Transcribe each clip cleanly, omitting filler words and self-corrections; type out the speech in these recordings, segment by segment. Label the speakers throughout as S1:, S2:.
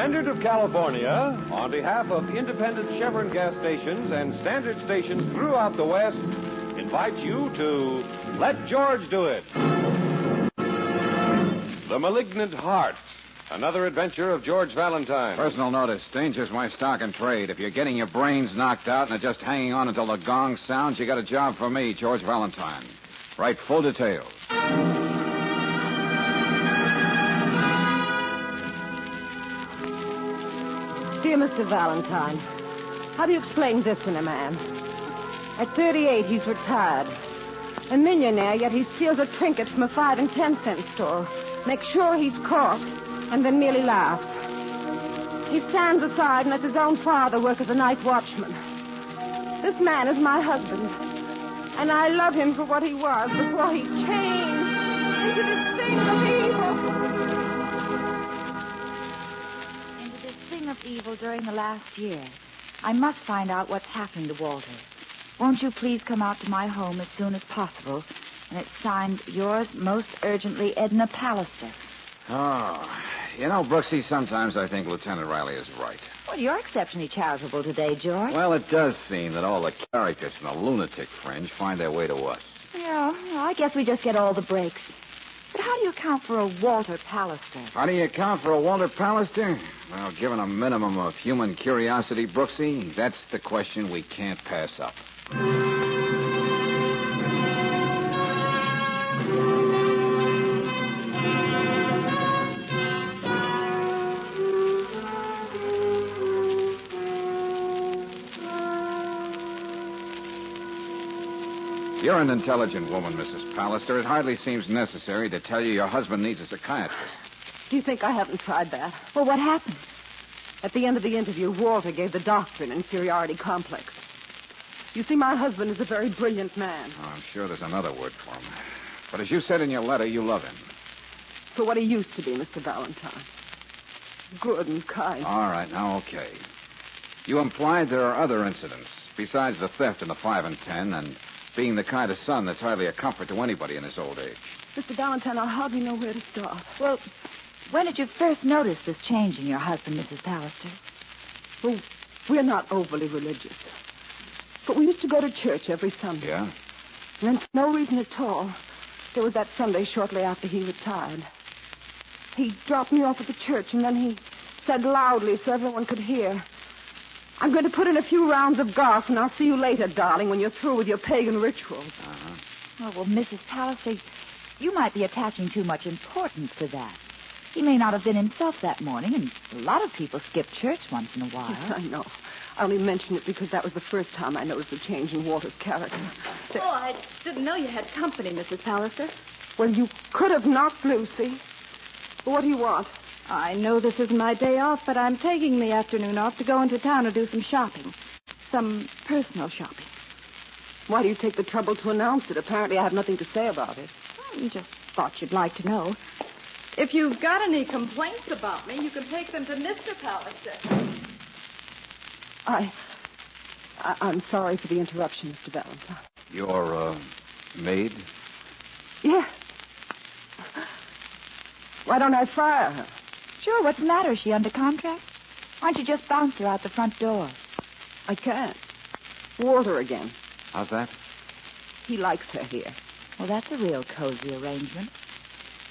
S1: Standard of California, on behalf of independent Chevron gas stations and standard stations throughout the West, invites you to Let George Do It. The Malignant Heart, another adventure of George Valentine.
S2: Personal notice, danger's my stock and trade. If you're getting your brains knocked out and are just hanging on until the gong sounds, you got a job for me, George Valentine. Write full details.
S3: Dear Mr. Valentine, how do you explain this in a man? At 38, he's retired. A millionaire, yet he steals a trinket from a 5 and 10 cent store, makes sure he's caught, and then merely laughs. He stands aside and lets his own father work as a night watchman. This man is my husband, and I love him for what he was before he changed into this thing of evil.
S4: Of evil during the last year. I must find out what's happening to Walter. Won't you please come out to my home as soon as possible? And it's signed, yours most urgently, Edna Pallister.
S2: Oh, you know, Brooksy, sometimes I think Lieutenant Riley is right.
S4: Well, you're exceptionally charitable today, George.
S2: Well, it does seem that all the characters from the lunatic fringe find their way to us.
S4: Yeah, well, I guess we just get all the breaks. But how do you account for a Walter Pallister?
S2: How do you account for a Walter Pallister? Well, given a minimum of human curiosity, Brooksy, that's the question we can't pass up. You're an intelligent woman, Mrs. Pallister. It hardly seems necessary to tell you your husband needs a psychiatrist.
S3: Do you think I haven't tried that?
S4: Well, what happened?
S3: At the end of the interview, Walter gave the doctor an inferiority complex. You see, my husband is a very brilliant man.
S2: Oh, I'm sure there's another word for him. But as you said in your letter, you love him.
S3: For what he used to be, Mr. Valentine. Good and kind.
S2: All right, now, okay. You implied there are other incidents, besides the theft in the 5 and 10, and being the kind of son that's hardly a comfort to anybody in his old age.
S3: Mr. Valentine, I hardly know where to start.
S4: Well, when did you first notice this change in your husband, Mrs. Pallister?
S3: Well, we're not overly religious. But we used to go to church every Sunday.
S2: Yeah?
S3: And then for no reason at all, there was that Sunday shortly after he retired. He dropped me off at the church, and then he said loudly so everyone could hear, "I'm going to put in a few rounds of golf, and I'll see you later, darling, when you're through with your pagan rituals."
S2: Uh-huh.
S4: Oh, well, Mrs. Pallister, you might be attaching too much importance to that. He may not have been himself that morning, and a lot of people skip church once in a while.
S3: Yes, I know. I only mentioned it because that was the first time I noticed a change in Walter's character.
S5: Oh, I didn't know you had company, Mrs. Pallister.
S3: Well, you could have knocked Lucy. What do you want?
S5: I know this isn't my day off, but I'm taking the afternoon off to go into town and do some shopping. Some personal shopping.
S3: Why do you take the trouble to announce it? Apparently I have nothing to say about it.
S5: I just thought you'd like to know. If you've got any complaints about me, you can take them to Mr. Pallister.
S3: I'm sorry for the interruption, Mr. Valentine.
S2: Your, maid?
S3: Yes. Why don't I fire her?
S4: Sure, what's the matter? Is she under contract? Why don't you just bounce her out the front door?
S3: I can't. Walter again.
S2: How's that?
S3: He likes her here.
S4: Well, that's a real cozy arrangement.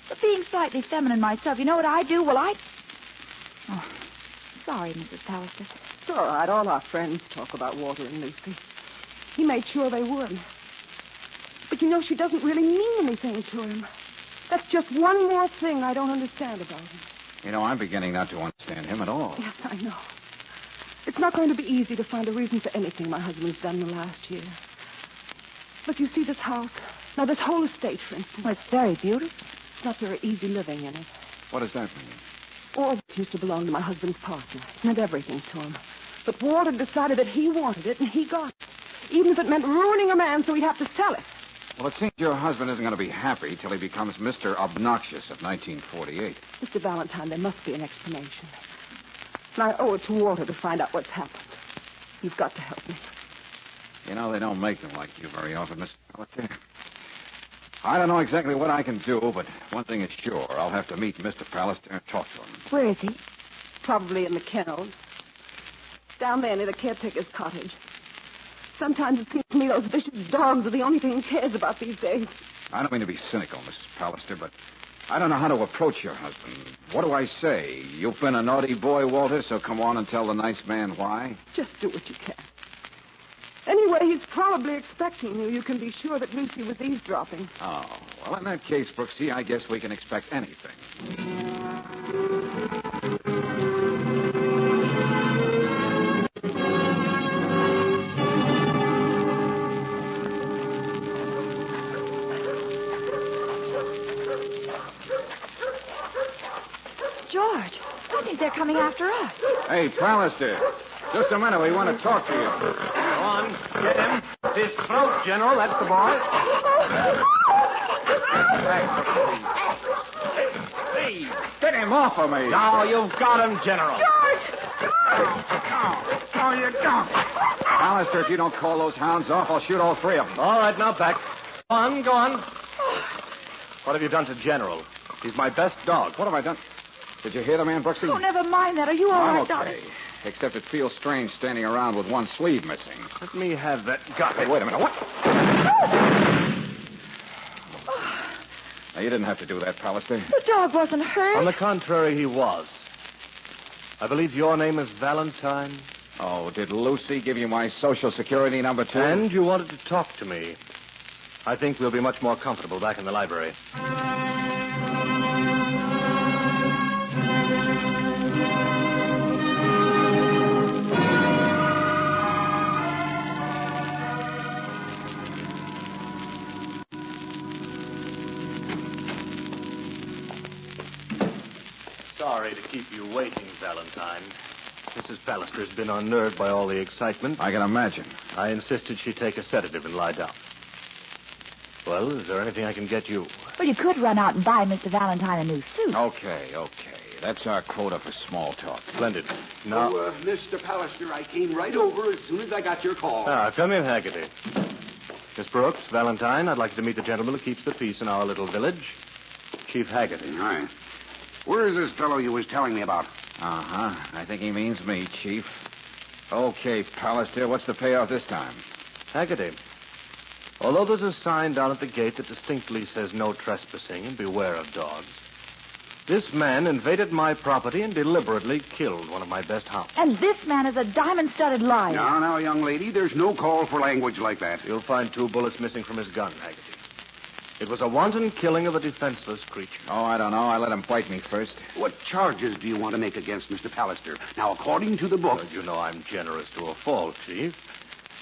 S4: But being slightly feminine myself, you know what I do? Well, Oh, sorry, Mrs. Pallister.
S3: It's all right. All our friends talk about Walter and Lucy. He made sure they would. But you know, she doesn't really mean anything to him. That's just one more thing I don't understand about him.
S2: You know, I'm beginning not to understand him at all.
S3: Yes, I know. It's not going to be easy to find a reason for anything my husband's done in the last year. Look, you see this house? Now, this whole estate, for instance.
S4: Well, it's very beautiful.
S3: It's not very easy living in it.
S2: What does that mean?
S3: All this used to belong to my husband's partner. It meant everything to him. But Walter decided that he wanted it, and he got it. Even if it meant ruining a man so he'd have to sell it.
S2: Well, it seems your husband isn't going to be happy till he becomes Mr. Obnoxious of 1948.
S3: Mr. Valentine, there must be an explanation. And I owe it to Walter to find out what's happened. You've got to help me.
S2: You know, they don't make them like you very often, Mr. Pallister. I don't know exactly what I can do, but one thing is sure. I'll have to meet Mr. Pallister and talk to him.
S4: Where is he?
S3: Probably in the kennels. Down there near the caretaker's cottage. Sometimes it seems to me those vicious dogs are the only thing he cares about these days.
S2: I don't mean to be cynical, Mrs. Pallister, but I don't know how to approach your husband. What do I say? You've been a naughty boy, Walter, so come on and tell the nice man why.
S3: Just do what you can. Anyway, he's probably expecting you. You can be sure that Lucy was eavesdropping.
S2: Oh, well, in that case, Brooksy, I guess we can expect anything.
S4: George, I think they're coming after us.
S2: Hey, Pallister, just a minute. We want to talk to you.
S1: Go on, get him. His throat, General. That's the boy.
S2: Hey, get him off of me.
S1: Now you've got him, General.
S2: No, you don't. Pallister, if you don't call those hounds off, I'll shoot all three of them.
S1: All right, now back. Go on, go on. What have you done to General? He's my best dog.
S2: What have I done? Did you hear the man, Brooksy?
S4: Oh, never mind that. Are you all
S2: I'm
S4: right,
S2: okay.
S4: darling?
S2: Except it feels strange standing around with one sleeve missing.
S1: Let me have that gun.
S2: Hey, wait a minute. What? Now, you didn't have to do that, Pallister.
S4: The dog wasn't hurt.
S1: On the contrary, he was. I believe your name is Valentine.
S2: Oh, did Lucy give you my Social Security number, too?
S1: And you wanted to talk to me. I think we'll be much more comfortable back in the library. Sorry to keep you waiting, Valentine. Mrs. Pallister has been unnerved by all the excitement.
S2: I can imagine.
S1: I insisted she take a sedative and lie down. Well, is there anything I can get you?
S4: Well, you could run out and buy Mr. Valentine a new suit.
S2: Okay. That's our quota for small talk.
S1: Splendid. Now...
S6: Mr. Pallister, I came right over as soon as I got your call.
S1: Come in, Haggerty. Miss Brooks, Valentine, I'd like you to meet the gentleman who keeps the peace in our little village. Chief Haggerty.
S6: Hi. Where is this fellow you was telling me about?
S2: Uh-huh. I think he means me, Chief. Okay, Pallister, what's the payoff this time?
S1: Haggerty, although there's a sign down at the gate that distinctly says no trespassing and beware of dogs, this man invaded my property and deliberately killed one of my best hounds.
S4: And this man is a diamond-studded liar.
S6: Now, young lady, there's no call for language like that.
S1: You'll find 2 bullets missing from his gun, Haggerty. It was a wanton killing of a defenseless creature.
S2: Oh, I don't know. I let him bite me first.
S6: What charges do you want to make against Mr. Pallister? Now, according to the book...
S1: Well, you know I'm generous to a fault, Chief.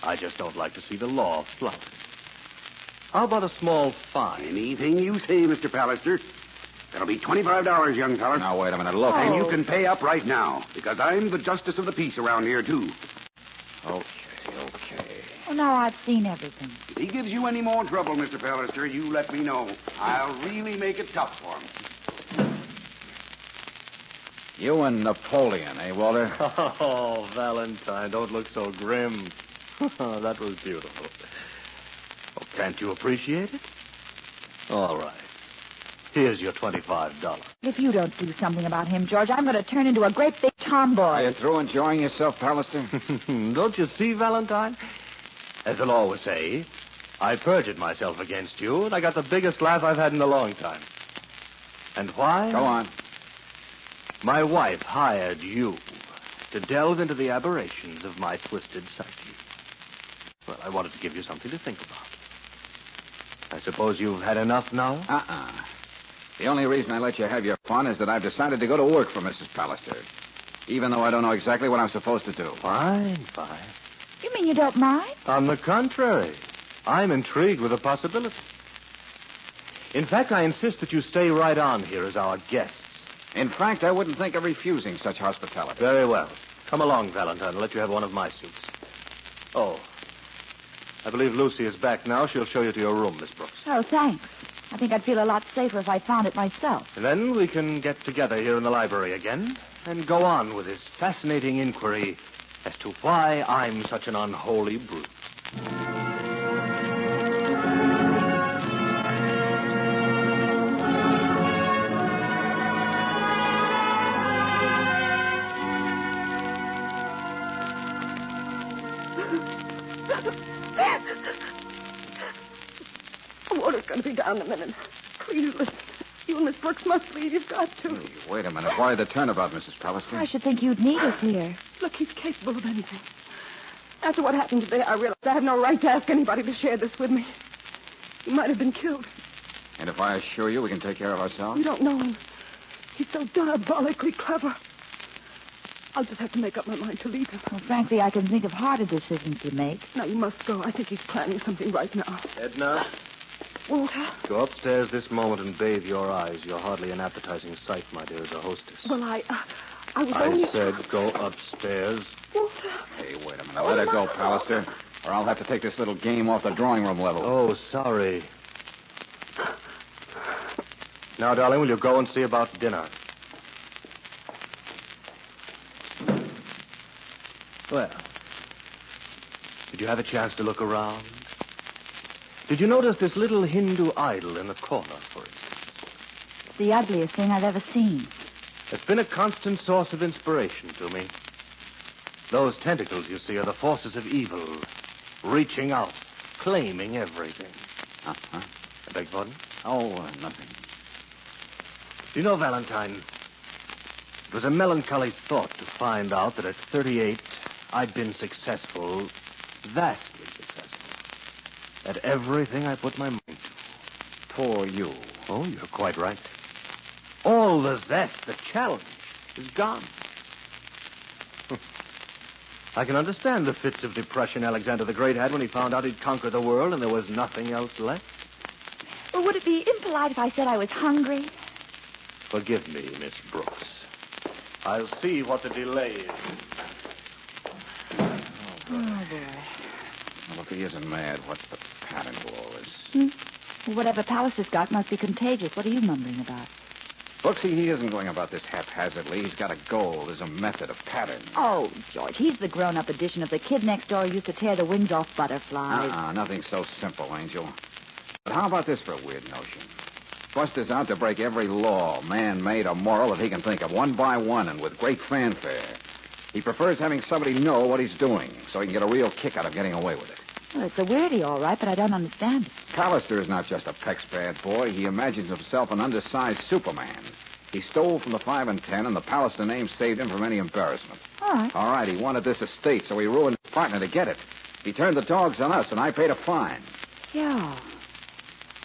S1: I just don't like to see the law flouted. How about a small fine?
S6: Anything you say, Mr. Pallister. That'll be $25, young fella.
S2: Now, wait a minute. Look.
S6: And you can pay up right now, because I'm the justice of the peace around here, too.
S2: Okay.
S4: Well, now I've seen everything.
S6: If he gives you any more trouble, Mr. Pallister, you let me know. I'll really make it tough for him.
S2: You and Napoleon, eh, Walter?
S1: Oh, Valentine, don't look so grim. That was beautiful. Oh, can't you appreciate it? All right. Here's your $25.
S4: If you don't do something about him, George, I'm going to turn into a great big tomboy.
S2: Are you through enjoying yourself, Pallister?
S1: Don't you see, Valentine? As the law would say, I perjured myself against you, and I got the biggest laugh I've had in a long time. And why?
S2: Go on.
S1: My wife hired you to delve into the aberrations of my twisted psyche. Well, I wanted to give you something to think about. I suppose you've had enough now?
S2: The only reason I let you have your fun is that I've decided to go to work for Mrs. Pallister, even though I don't know exactly what I'm supposed to do.
S1: Fine.
S4: You mean you don't mind?
S1: On the contrary, I'm intrigued with the possibility. In fact, I insist that you stay right on here as our guests.
S2: In fact, I wouldn't think of refusing such hospitality.
S1: Very well. Come along, Valentine. I'll let you have one of my suits. Oh, I believe Lucy is back now. She'll show you to your room, Miss Brooks.
S4: Oh, thanks. I think I'd feel a lot safer if I found it myself.
S1: And then we can get together here in the library again and go on with this fascinating inquiry as to why I'm such an unholy brute.
S3: down a minute. Please listen. You and Miss Brooks must leave. You've got to.
S2: Hey, wait a minute. Why the turnabout, Mrs. Pallister?
S4: I should think you'd need us here.
S3: Look, he's capable of anything. After what happened today, I realized I have no right to ask anybody to share this with me. He might have been killed.
S2: And if I assure you we can take care of ourselves?
S3: You don't know him. He's so diabolically clever. I'll just have to make up my mind to leave him.
S4: Well, frankly, I can think of harder decisions to make.
S3: Now, you must go. I think he's planning something right now.
S1: Edna,
S3: Walter?
S1: go upstairs this moment and bathe your eyes. You're hardly an appetizing sight, my dear, as a hostess.
S3: Well, I was only...
S1: I said go upstairs.
S3: Walter?
S2: Hey, wait a minute. Let her go, Pallister, or I'll have to take this little game off the drawing room level.
S1: Oh, sorry. Now, darling, will you go and see about dinner? Well, did you have a chance to look around? Did you notice this little Hindu idol in the corner, for instance?
S4: It's the ugliest thing I've ever seen.
S1: It's been a constant source of inspiration to me. Those tentacles, you see, are the forces of evil, reaching out, claiming everything.
S2: Uh-huh.
S1: I beg pardon?
S2: Oh, nothing.
S1: Do you know, Valentine, it was a melancholy thought to find out that at 38, I'd been successful, vastly successful, at everything I put my mind to.
S2: Poor you.
S1: Oh, you're quite right. All the zest, the challenge, is gone. I can understand the fits of depression Alexander the Great had when he found out he'd conquered the world and there was nothing else left.
S4: Well, would it be impolite if I said I was hungry?
S1: Forgive me, Miss Brooks. I'll see what the delay is.
S4: Oh, boy.
S2: Well, if he isn't mad, what's the pattern to all this?
S4: Well, whatever Pallister's got must be contagious. What are you mumbling about?
S2: Brooksy, he isn't going about this haphazardly. He's got a goal. There's a method, a pattern.
S4: Oh, George, he's the grown-up edition of the kid next door who used to tear the wings off butterflies.
S2: Nothing so simple, Angel. But how about this for a weird notion? Buster's out to break every law, man-made or moral, that he can think of, one by one and with great fanfare. He prefers having somebody know what he's doing, so he can get a real kick out of getting away with it.
S4: Well, it's a weirdie, all right, but I don't understand it.
S2: Pallister is not just a Peck's bad boy. He imagines himself an undersized Superman. He stole from the 5 and 10, and the Pallister name saved him from any embarrassment.
S4: All right.
S2: All right, he wanted this estate, so he ruined his partner to get it. He turned the dogs on us, and I paid a fine.
S4: Yeah.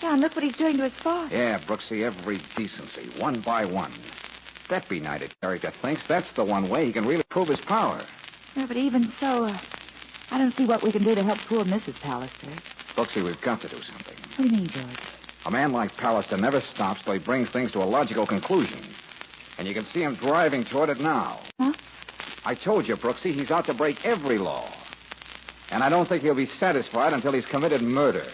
S4: Yeah, and look what he's doing to his farm.
S2: Yeah, Brooksy, every decency, one by one. That benighted character thinks that's the one way he can really prove his power.
S4: Yeah, but even so, I don't see what we can do to help poor Mrs. Pallister.
S2: Brooksy, we've got to do something.
S4: What do you mean, George?
S2: A man like Pallister never stops till he brings things to a logical conclusion. And you can see him driving toward it now.
S4: Huh?
S2: I told you, Brooksy, he's out to break every law. And I don't think he'll be satisfied until he's committed murder.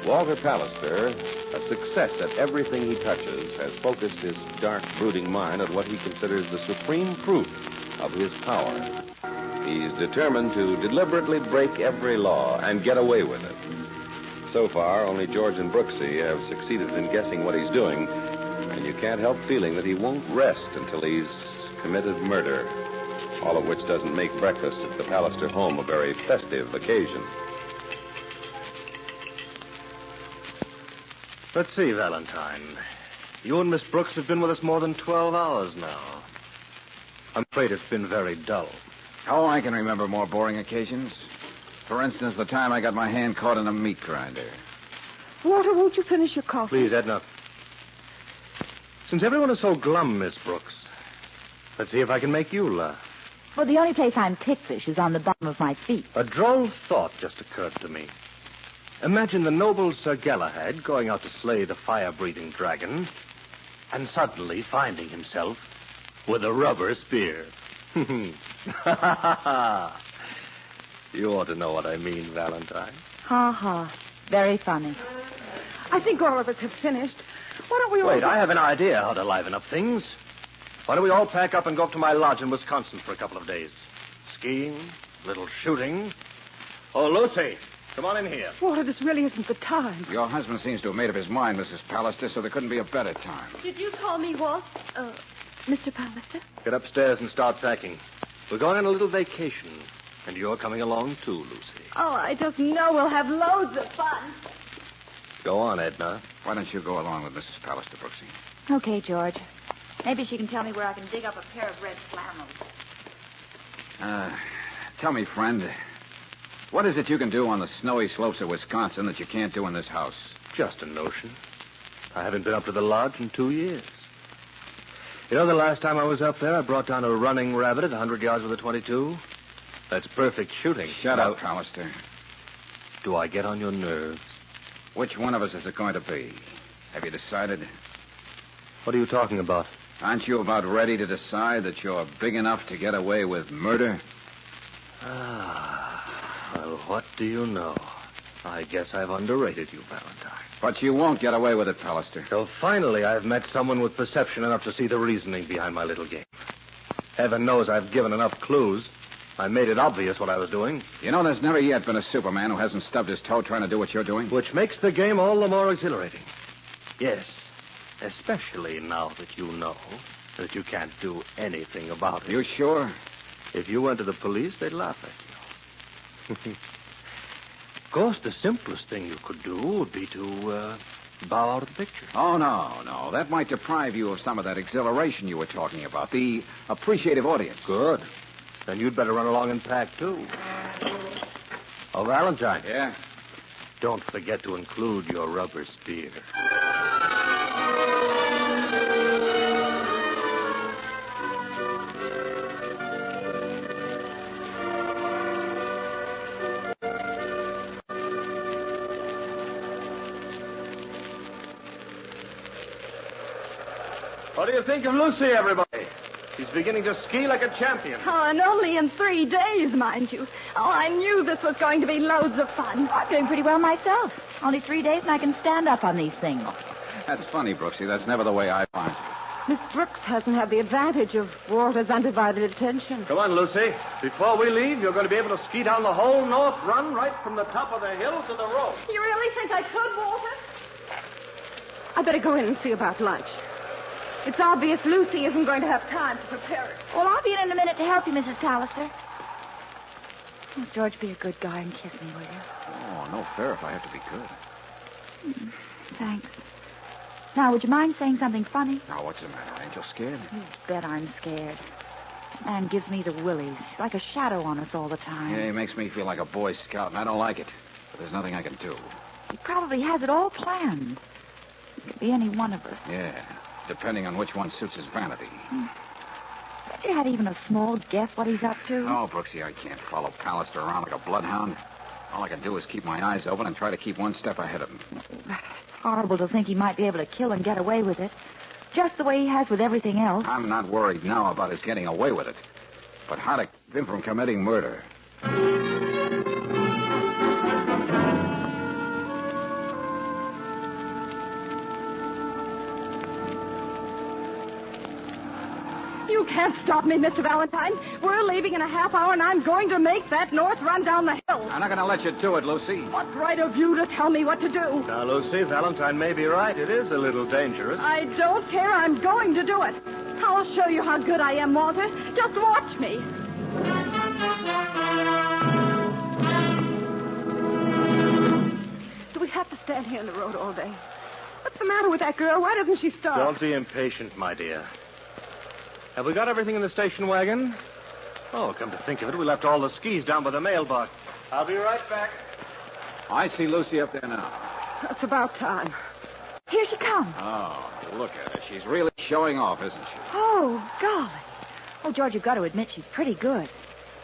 S7: Walter Pallister, a success at everything he touches, has focused his dark, brooding mind on what he considers the supreme proof of his power. He's determined to deliberately break every law and get away with it. So far, only George and Brooksy have succeeded in guessing what he's doing, and you can't help feeling that he won't rest until he's committed murder, all of which doesn't make breakfast at the Pallister home a very festive occasion.
S1: Let's see, Valentine. You and Miss Brooks have been with us more than 12 hours now. I'm afraid it's been very dull.
S2: Oh, I can remember more boring occasions. For instance, the time I got my hand caught in a meat grinder.
S3: Walter, won't you finish your coffee?
S1: Please, Edna. Since everyone is so glum, Miss Brooks, let's see if I can make you laugh.
S4: Well, the only place I'm ticklish is on the bottom of my feet.
S1: A droll thought just occurred to me. Imagine the noble Sir Galahad going out to slay the fire-breathing dragon and suddenly finding himself with a rubber spear. You ought to know what I mean, Valentine.
S4: Ha ha. Very funny.
S3: I think all of us have finished. Why don't we all...
S1: Wait, I have an idea how to liven up things. Why don't we all pack up and go up to my lodge in Wisconsin for a couple of days? Skiing, little shooting. Oh, Lucy, Come on in here.
S3: Walter, this really isn't the time.
S2: Your husband seems to have made up his mind, Mrs. Pallister, so there couldn't be a better time.
S5: Did you call me, Walt? Mr. Pallister?
S1: Get upstairs and start packing. We're going on a little vacation, and you're coming along too, Lucy.
S5: Oh, I just know we'll have loads of fun.
S1: Go on, Edna.
S2: Why don't you go along with Mrs. Pallister, Brooksy?
S4: Okay, George. Maybe she can tell me where I can dig up a pair of red flannels.
S2: Tell me, friend, what is it you can do on the snowy slopes of Wisconsin that you can't do in this house?
S1: Just a notion. I haven't been up to the lodge in 2 years. You know, the last time I was up there, I brought down a running rabbit at 100 yards with a .22. That's perfect shooting.
S2: Shut up, Pallister.
S1: Do I get on your nerves?
S2: Which one of us is it going to be? Have you decided?
S1: What are you talking about?
S2: Aren't you about ready to decide that you're big enough to get away with murder?
S1: Well, what do you know? I guess I've underrated you, Valentine.
S2: But you won't get away with it, Pallister.
S1: So finally, I've met someone with perception enough to see the reasoning behind my little game. Heaven knows I've given enough clues. I made it obvious what I was doing.
S2: You know, there's never yet been a Superman who hasn't stubbed his toe trying to do what you're doing.
S1: Which makes the game all the more exhilarating. Yes, especially now that you know that you can't do anything about it.
S2: You sure?
S1: If you went to the police, they'd laugh at you. Of course, the simplest thing you could do would be to bow out of the picture.
S2: Oh, no. That might deprive you of some of that exhilaration you were talking about, the appreciative audience.
S1: Good. Then you'd better run along and pack, too. Oh, Valentine.
S2: Yeah?
S1: Don't forget to include your rubber spear. What do you think of Lucy, everybody? She's beginning to ski like a champion.
S5: Oh, and only in 3 days, mind you. Oh, I knew this was going to be loads of fun.
S4: I'm doing pretty well myself. Only 3 days and I can stand up on these things.
S2: That's funny, Brooksy. That's never the way I find it.
S3: Miss Brooks hasn't had the advantage of Walter's undivided attention.
S1: Come on, Lucy. Before we leave, you're going to be able to ski down the whole north run right from the top of the hill to the road.
S5: You really think I could, Walter?
S3: I better go in and see about lunch. It's obvious Lucy isn't going to have time to prepare it.
S4: Well, I'll be in a minute to help you, Mrs. Pallister. Oh, George, be a good guy and kiss me, will you?
S2: Oh, no fair if I have to be good.
S4: Thanks. Now, would you mind saying something funny?
S2: Now, what's the matter? Angel scared?
S4: You bet I'm scared. That man gives me the willies. He's like a shadow on us all the time.
S2: Yeah, he makes me feel like a Boy Scout, and I don't like it. But there's nothing I can do.
S4: He probably has it all planned. It could be any one of us.
S2: Yeah, depending on which one suits his vanity.
S4: Bet you had even a small guess what he's up to?
S2: Oh, Brooksy, I can't follow Pallister around like a bloodhound. All I can do is keep my eyes open and try to keep one step ahead of him.
S4: It's horrible to think he might be able to kill and get away with it. Just the way he has with everything else.
S2: I'm not worried now about his getting away with it. But how to keep him from committing murder.
S3: You can't stop me, Mr. Valentine. We're leaving in a half hour, and I'm going to make that north run down the hill.
S2: I'm not going to let you do it, Lucy.
S3: What right have you to tell me what to do?
S1: Now, Lucy, Valentine may be right. It is a little dangerous.
S3: I don't care. I'm going to do it. I'll show you how good I am, Walter. Just watch me. Do we have to stand here in the road all day? What's the matter with that girl? Why doesn't she stop?
S1: Don't be impatient, my dear. Have we got everything in the station wagon? Oh, come to think of it, we left all the skis down by the mailbox. I'll be right back.
S2: I see Lucy up there now.
S3: It's about time.
S4: Here she comes.
S2: Oh, look at her. She's really showing off, isn't she?
S4: Oh, golly. Oh, George, you've got to admit she's pretty good.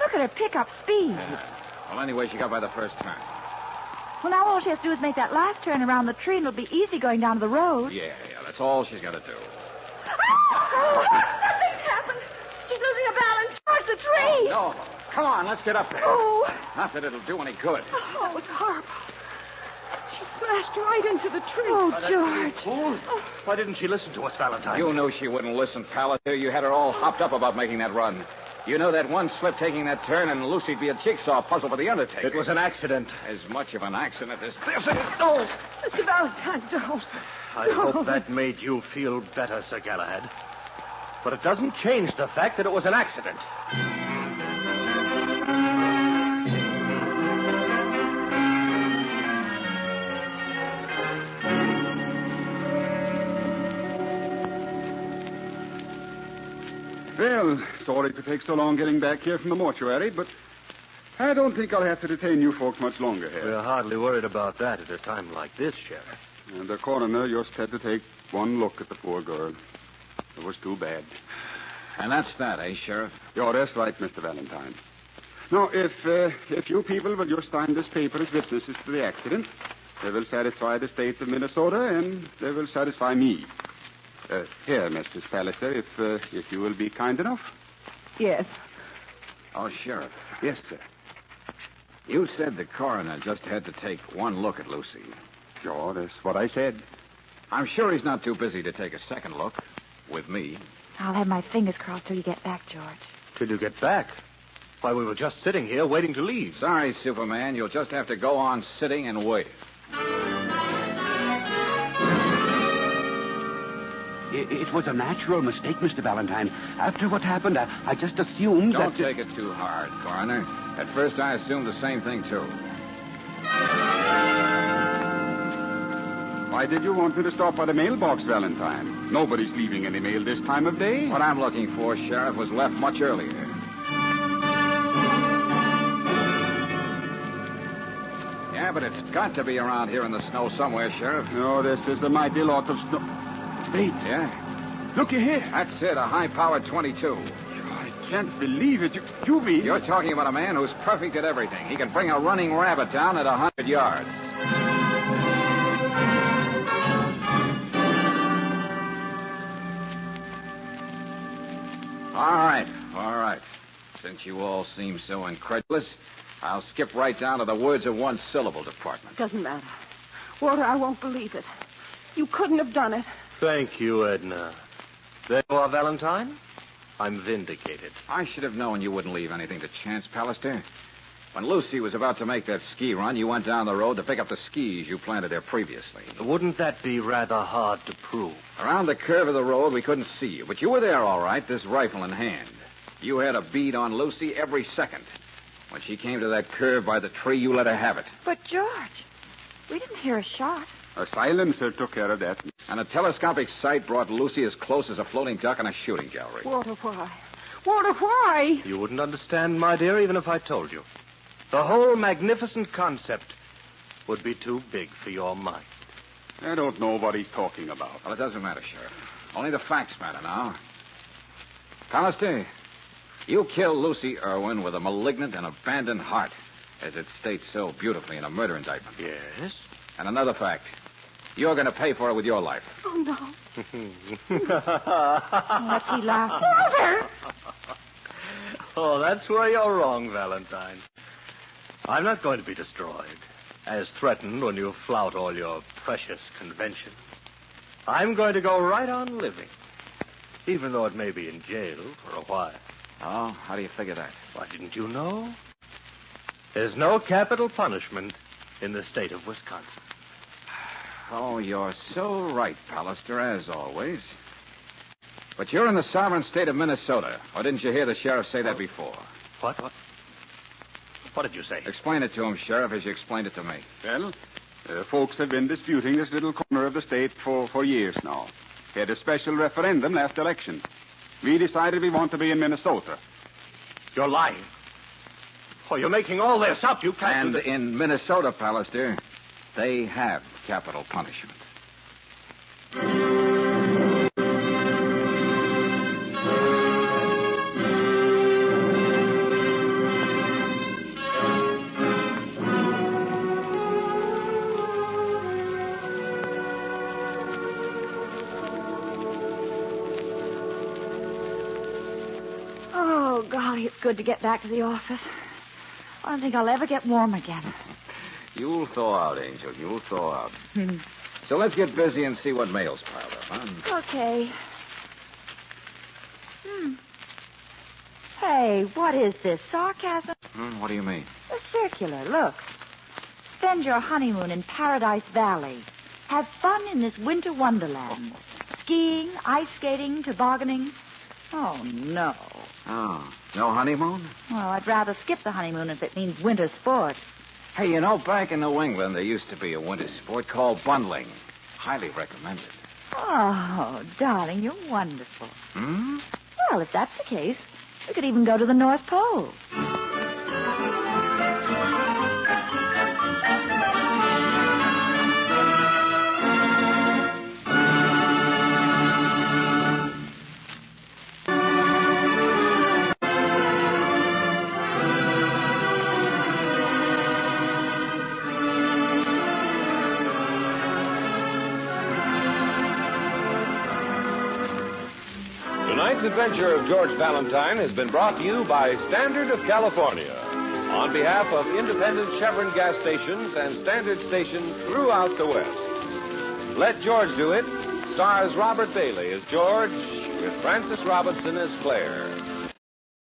S4: Look at her pick-up speed.
S2: Yeah. Well, anyway, she got by the first turn.
S4: Well, now all she has to do is make that last turn around the tree, and it'll be easy going down to the road.
S2: Yeah, that's all she's got to do.
S5: Oh, nothing's happened. She's losing her balance towards the tree.
S2: No. Come on, let's get up there.
S5: Oh.
S2: Not that it'll do any good.
S3: Oh, it's horrible. She smashed right into the tree.
S4: Oh, George.
S1: Fool. Why didn't she listen to us, Valentine?
S2: You knew she wouldn't listen, Pallister. You had her all hopped up about making that run. You know that one slip taking that turn, and Lucy'd be a jigsaw puzzle for the undertaker.
S1: It was an accident.
S2: As much of an accident as this. Oh!
S3: Mr. Valentine, don't.
S1: I hope that made you feel better, Sir Galahad. But it doesn't change the fact that it was an accident.
S8: Well, sorry to take so long getting back here from the mortuary, but I don't think I'll have to detain you folks much longer here.
S1: We're hardly worried about that at a time like this, Sheriff.
S8: And the coroner just had to take one look at the poor girl. It was too bad.
S2: And that's that, eh, Sheriff?
S8: Yeah, that's right, Mr. Valentine. Now, if you people will just sign this paper as witnesses to the accident, they will satisfy the state of Minnesota, and they will satisfy me. Here, Mrs. Pallister, if you will be kind enough.
S3: Yes.
S2: Oh, Sheriff.
S8: Yes, sir.
S2: You said the coroner just had to take one look at Lucy.
S8: Sure, that's what I said.
S2: I'm sure he's not too busy to take a second look with me.
S4: I'll have my fingers crossed till you get back, George.
S1: Till you get back? Why, we were just sitting here waiting to leave.
S2: Sorry, Superman. You'll just have to go on sitting and wait.
S6: It was a natural mistake, Mr. Valentine. After what happened, I just assumed
S2: Don't
S6: that...
S2: take it too hard, Coroner. At first, I assumed the same thing, too.
S8: Why did you want me to stop by the mailbox, Valentine? Nobody's leaving any mail this time of day.
S2: What I'm looking for, Sheriff, was left much earlier. Yeah, but it's got to be around here in the snow somewhere, Sheriff.
S8: No, this is a mighty lot of snow. Wait.
S2: Yeah?
S8: Looky here.
S2: That's it, a high-powered 22.
S8: I can't believe it. You mean...
S2: You're talking about a man who's perfect at everything. He can bring a running rabbit down at 100 yards. All right. Since you all seem so incredulous, I'll skip right down to the words of one syllable department.
S3: Doesn't matter. Walter, I won't believe it. You couldn't have done it.
S1: Thank you, Edna. There you are, Valentine. I'm vindicated.
S2: I should have known you wouldn't leave anything to chance, Pallister. When Lucy was about to make that ski run, you went down the road to pick up the skis you planted there previously.
S1: Wouldn't that be rather hard to prove?
S2: Around the curve of the road, we couldn't see you, but you were there all right, this rifle in hand. You had a bead on Lucy every second. When she came to that curve by the tree, you let her have it.
S4: But, George, we didn't hear a shot.
S8: A silencer took care of that.
S2: And a telescopic sight brought Lucy as close as a floating duck in a shooting gallery.
S3: Walter, why? Walter, why?
S1: You wouldn't understand, my dear, even if I told you. The whole magnificent concept would be too big for your mind.
S8: I don't know what he's talking about.
S2: Well, it doesn't matter, Sheriff. Only the facts matter now. Pallister, you killed Lucy Irwin with a malignant and abandoned heart, as it states so beautifully in a murder indictment.
S1: Yes?
S2: And another fact. You're going to pay for it with your life.
S3: Oh, no.
S4: What's he laughing
S3: Walter!
S1: Oh, that's where you're wrong, Valentine. I'm not going to be destroyed, as threatened when you flout all your precious conventions. I'm going to go right on living, even though it may be in jail for a while.
S2: Oh, how do you figure that?
S1: Why, didn't you know? There's no capital punishment in the state of Wisconsin.
S2: Oh, you're so right, Pallister, as always. But you're in the sovereign state of Minnesota. Or didn't you hear the sheriff say that before?
S1: What? What did you say?
S2: Explain it to him, Sheriff, as you explained it to me.
S8: Well, folks have been disputing this little corner of the state for years now. We had a special referendum last election. We decided we want to be in Minnesota.
S1: You're lying. Oh, you're making all this up. You can't
S2: And
S1: do this.
S2: in Minnesota, Pallister, they have capital punishment.
S4: Oh, golly, it's good to get back to the office. I don't think I'll ever get warm again.
S2: You'll thaw out, Angel. You'll thaw out. So let's get busy and see what mail's piled up, huh?
S4: Okay. Hey, Say, what is this? Sarcasm?
S2: What do you mean?
S4: A circular, look. Spend your honeymoon in Paradise Valley. Have fun in this winter wonderland. Skiing, ice skating, tobogganing. Oh, no.
S2: Oh, no honeymoon?
S4: Well, I'd rather skip the honeymoon if it means winter sports.
S2: Hey, you know, back in New England, there used to be a winter sport called bundling. Highly recommended.
S4: Oh, darling, you're wonderful.
S2: Hmm?
S4: Well, if that's the case, we could even go to the North Pole.
S7: Tonight's adventure of George Valentine has been brought to you by Standard of California on behalf of independent Chevron gas stations and Standard stations throughout the West. Let George Do It stars Robert Bailey as George with Frances Robinson as Claire.